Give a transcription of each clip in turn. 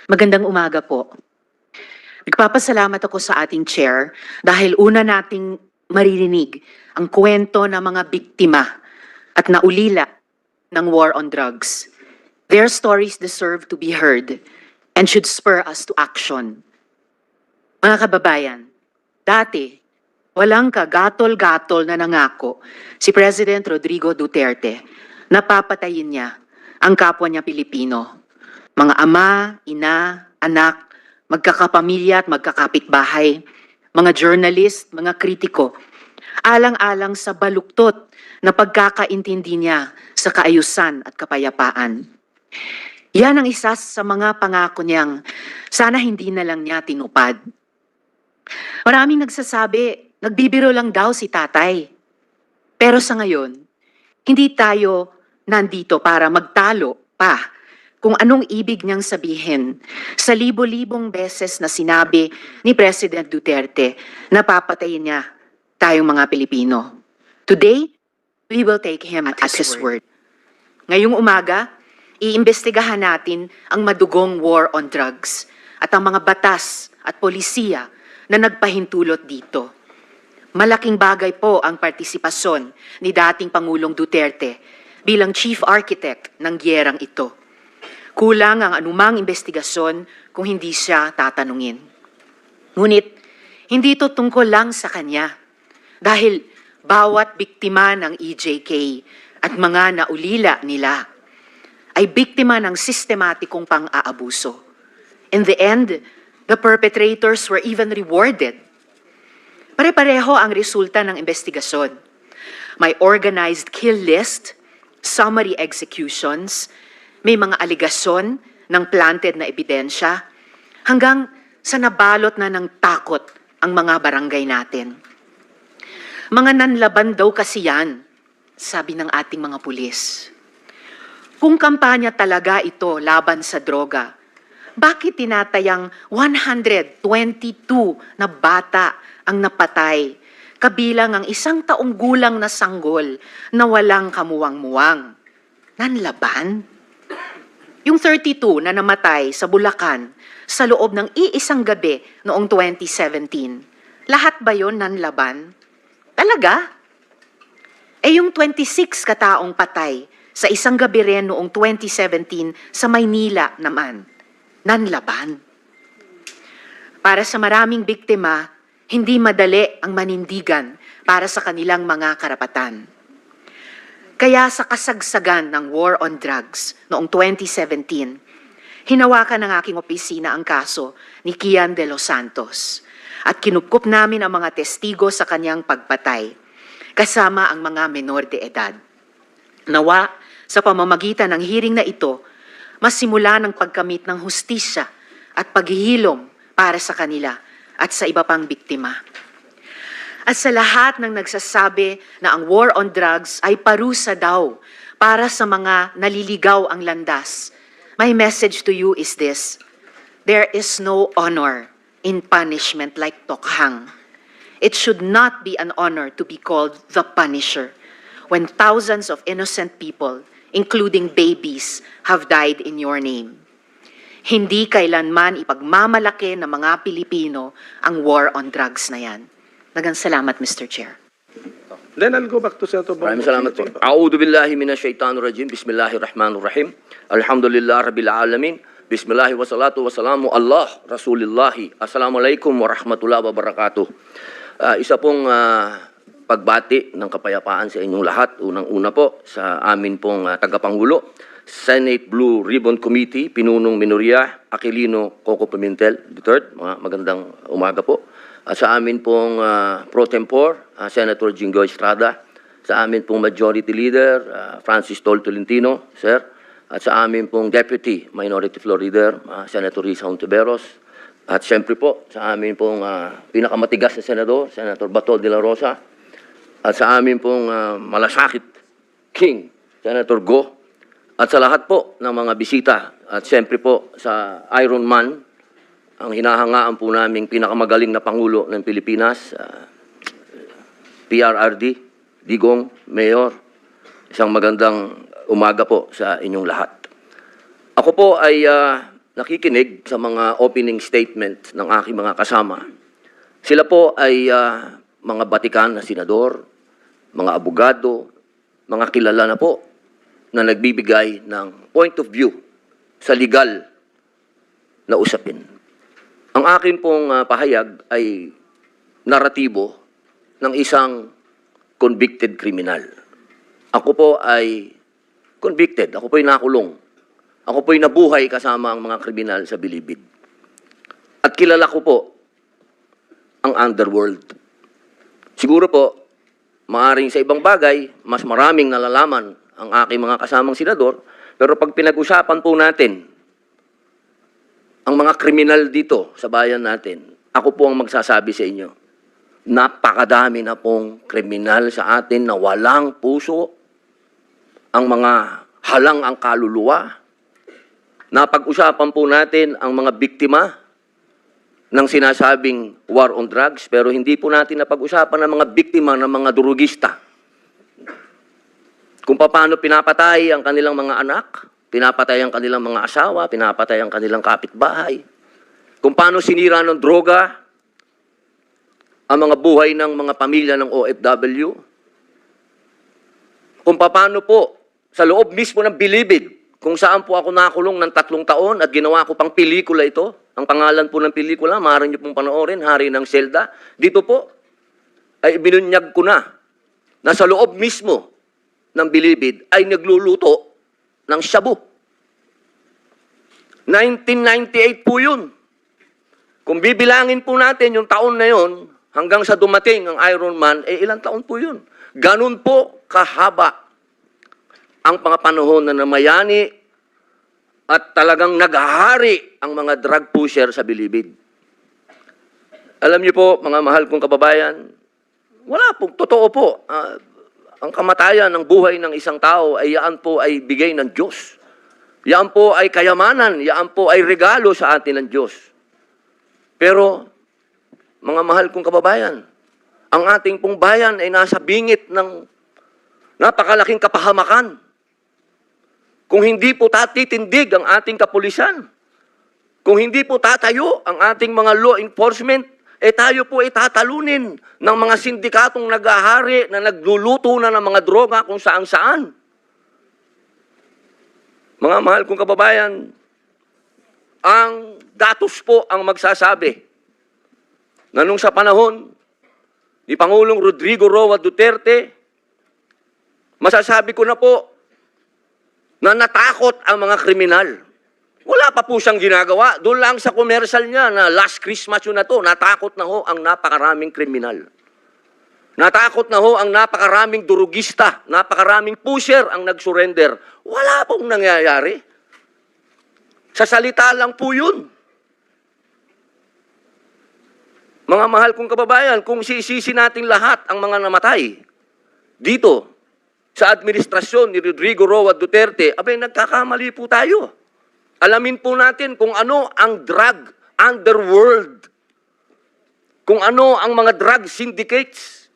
Magandang umaga po. Nagpapasalamat ako sa ating chair dahil una nating maririnig ang kwento ng mga biktima at naulila ng war on drugs. Their stories deserve to be heard and should spur us to action. Mga kababayan, dati walang kagatol-gatol na nangako si President Rodrigo Duterte na papatayin niya ang kapwa niya Pilipino. Mga ama, ina, anak, magkakapamilya at magkakapitbahay, mga journalist, mga kritiko, alang-alang sa baluktot na pagkakaintindi niya sa kaayusan at kapayapaan. Yan ang isa sa mga pangako niyang sana hindi na lang niya tinupad. Maraming nagsasabi, nagbibiro lang daw si tatay. Pero sa ngayon, hindi tayo nandito para magtalo pa kung anong ibig niyang sabihin sa libo-libong beses na sinabi ni President Duterte na papatayin niya tayong mga Pilipino. Today, we will take him at his word. Ngayong umaga, iimbestigahan natin ang madugong war on drugs at ang mga batas at polisiya na nagpahintulot dito. Malaking bagay po ang partisipasyon ni dating Pangulong Duterte bilang chief architect ng gyerang ito. Kulang ang anumang investigasyon kung hindi siya tatanungin. Ngunit, hindi ito tungkol lang sa kanya. Dahil bawat biktima ng EJK at mga naulila nila ay biktima ng sistematikong pang-aabuso. In the end, the perpetrators were even rewarded. Pare-pareho ang resulta ng investigasyon. May organized kill list, summary executions, may mga aligasyon ng planted na ebidensya, hanggang sa nabalot na ng takot ang mga barangay natin. Mga nanlaban daw kasi yan, sabi ng ating mga pulis. Kung kampanya talaga ito laban sa droga, bakit tinatayang 122 na bata ang napatay, kabilang ang 1 taong gulang na sanggol na walang kamuwang-muwang? Nanlaban? Yung 32 na namatay sa Bulacan sa loob ng iisang gabi noong 2017, lahat ba yun nanlaban? Talaga? Yung 26 kataong patay sa isang gabi rin noong 2017 sa Maynila naman, nanlaban? Para sa maraming biktima, hindi madali ang manindigan para sa kanilang mga karapatan. Kaya sa kasagsagan ng war on drugs noong 2017, hinawakan ng aking opisina ang kaso ni Kian de los Santos at kinupkup namin ang mga testigo sa kanyang pagpatay, kasama ang mga menor de edad. Nawa, sa pamamagitan ng hearing na ito, masimula ng pagkamit ng hustisya at paghihilom para sa kanila at sa iba pang biktima. At sa lahat ng nagsasabi na ang war on drugs ay parusa daw para sa mga naliligaw ang landas, my message to you is this: there is no honor in punishment like tokhang. It should not be an honor to be called the Punisher when thousands of innocent people, including babies, have died in your name. Hindi kailanman ipagmamalaki ng mga Pilipino ang war on drugs na yan. Magang salamat, Mr. Chair. Then I'll go back to Senator Bongo. Maraming salamat po. A'udhu billahi minasyaitanir rajim. Bismillahirrahmanirrahim. Alhamdulillah rabbil alamin. Bismillahi wassalatu wassalamu Allah Rasulillahi. Assalamualaikum warahmatullahi wabarakatuh. Isa pong pagbati ng kapayapaan sa inyong lahat. Unang-una po sa amin pong tagapangulo, Senate Blue Ribbon Committee, Pinunong Minoria, Aquilino Coco Pimentel III. Magandang umaga po. Sa amin pong pro tempore, Senator Jinggoy Estrada, sa amin pong Majority Leader, Francis Tol Tolentino, Sir, at sa amin pong Deputy Minority Floor Leader, Senator Risa Hontiveros, at siyempre po sa amin pong pinakamatigas na Senador, Senator Bato de la Rosa, at sa amin pong malasakit King, Senator Go, at sa lahat po ng mga bisita, at siyempre po sa Iron Man, ang hinahangaan po naming pinakamagaling na Pangulo ng Pilipinas, PRRD, Digong, Mayor, isang magandang umaga po sa inyong lahat. Ako po ay nakikinig sa mga opening statement ng aking mga kasama. Sila po ay mga batikan na senador, mga abogado, mga kilala na po na nagbibigay ng point of view sa legal na usapin. Ang akin pong pahayag ay naratibo ng isang convicted criminal. Ako po ay convicted, ako po ay nakulong. Ako po ay nabuhay kasama ang mga kriminal sa Bilibid. At kilala ko po ang underworld. Siguro po, maaring sa ibang bagay, mas maraming nalalaman ang aking mga kasamang senador, pero pag pinag-usapan po natin ang mga kriminal dito sa bayan natin, ako po ang magsasabi sa inyo, napakadami na pong kriminal sa atin na walang puso, ang mga halang ang kaluluwa. Napag-usapan po natin ang mga biktima ng sinasabing war on drugs, pero hindi po natin napag-usapan ang mga biktima ng mga durugista. Kung paano pinapatay ang kanilang mga anak, pinapatay ang kanilang mga asawa, pinapatay ang kanilang kapitbahay. Kung paano sinira ng droga ang mga buhay ng mga pamilya ng OFW. Kung paano po sa loob mismo ng Bilibid, kung saan po ako nakulong ng 3 taon at ginawa ko pang pelikula ito. Ang pangalan po ng pelikula, maaari niyo pong panoorin, Hari ng Selda. Dito po, ay binunyag ko na sa loob mismo ng Bilibid ay nagluluto ng shabu. 1998 po yun. Kung bibilangin po natin yung taon na yun, hanggang sa dumating ang Iron Man, ilang taon po yun. Ganun po kahaba ang mga panahon na namayani at talagang naghahari ang mga drug pusher sa Bilibid. Alam niyo po, mga mahal kong kababayan, wala po, totoo po. Ang kamatayan ng buhay ng isang tao ay yaan po ay bigay ng Diyos. Yaan po ay kayamanan, yaan po ay regalo sa atin ng Diyos. Pero, mga mahal kong kababayan, ang ating pong bayan ay nasa bingit ng napakalaking kapahamakan. Kung hindi po tatitindig ang ating kapulisan, kung hindi po tatayo ang ating mga law enforcement, tayo po itatalunin ng mga sindikatong naghahari na nagluluto na ng mga droga kung saan-saan. Mga mahal kong kababayan, ang datos po ang magsasabi na nung sa panahon ni Pangulong Rodrigo Roa Duterte, masasabi ko na po na natakot ang mga kriminal. Wala pa po siyang ginagawa. Doon lang sa commercial niya na last Christmas yun na to, natakot na ho ang napakaraming kriminal. Natakot na ho ang napakaraming durugista, napakaraming pusher ang nag-surrender. Wala pong nangyayari. Sa salita lang po yun. Mga mahal kong kababayan, kung sisisi natin lahat ang mga namatay dito sa administrasyon ni Rodrigo Roa Duterte, abay nagkakamali po tayo. Alamin po natin kung ano ang drug underworld. Kung ano ang mga drug syndicates.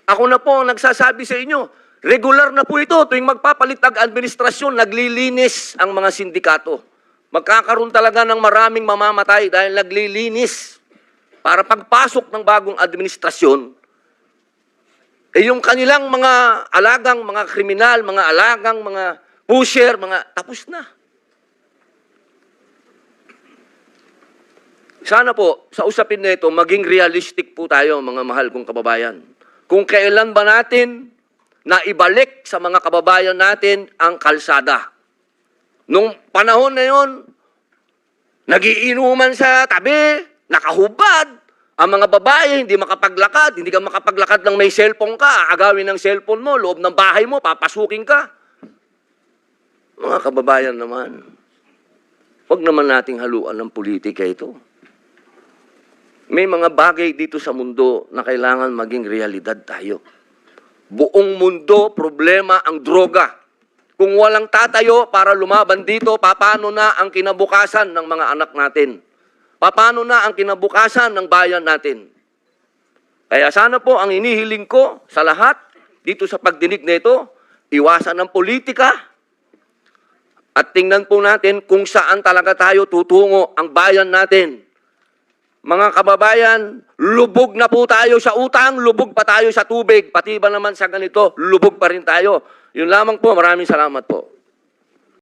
Ako na po ang nagsasabi sa inyo, regular na po ito tuwing magpapalit ang administrasyon, naglilinis ang mga sindikato. Magkakaroon talaga ng maraming mamamatay dahil naglilinis. Para pagpasok ng bagong administrasyon, yung kanilang mga alagang, mga kriminal, mga alagang, mga pusher, tapos na. Sana po, sa usapin na ito, maging realistic po tayo, mga mahal kong kababayan. Kung kailan ba natin na ibalik sa mga kababayan natin ang kalsada. Nung panahon na yon, nagiinuman sa tabi, nakahubad. Ang mga babae, hindi makapaglakad. Hindi ka makapaglakad ng may cellphone ka. Agawin ng cellphone mo, loob ng bahay mo, papasukin ka. Mga kababayan naman, huwag naman nating haluan ng politika ito. May mga bagay dito sa mundo na kailangan maging realidad tayo. Buong mundo, problema ang droga. Kung walang tatayo para lumaban dito, paano na ang kinabukasan ng mga anak natin? Paano na ang kinabukasan ng bayan natin? Kaya sana po ang inihiling ko sa lahat dito sa pagdinig na ito, iwasan ng politika, At tingnan po natin kung saan talaga tayo tutungo ang bayan natin. Mga kababayan, lubog na po tayo sa utang, lubog pa tayo sa tubig, pati ba naman sa ganito, lubog pa rin tayo. Yun lamang po, maraming salamat po.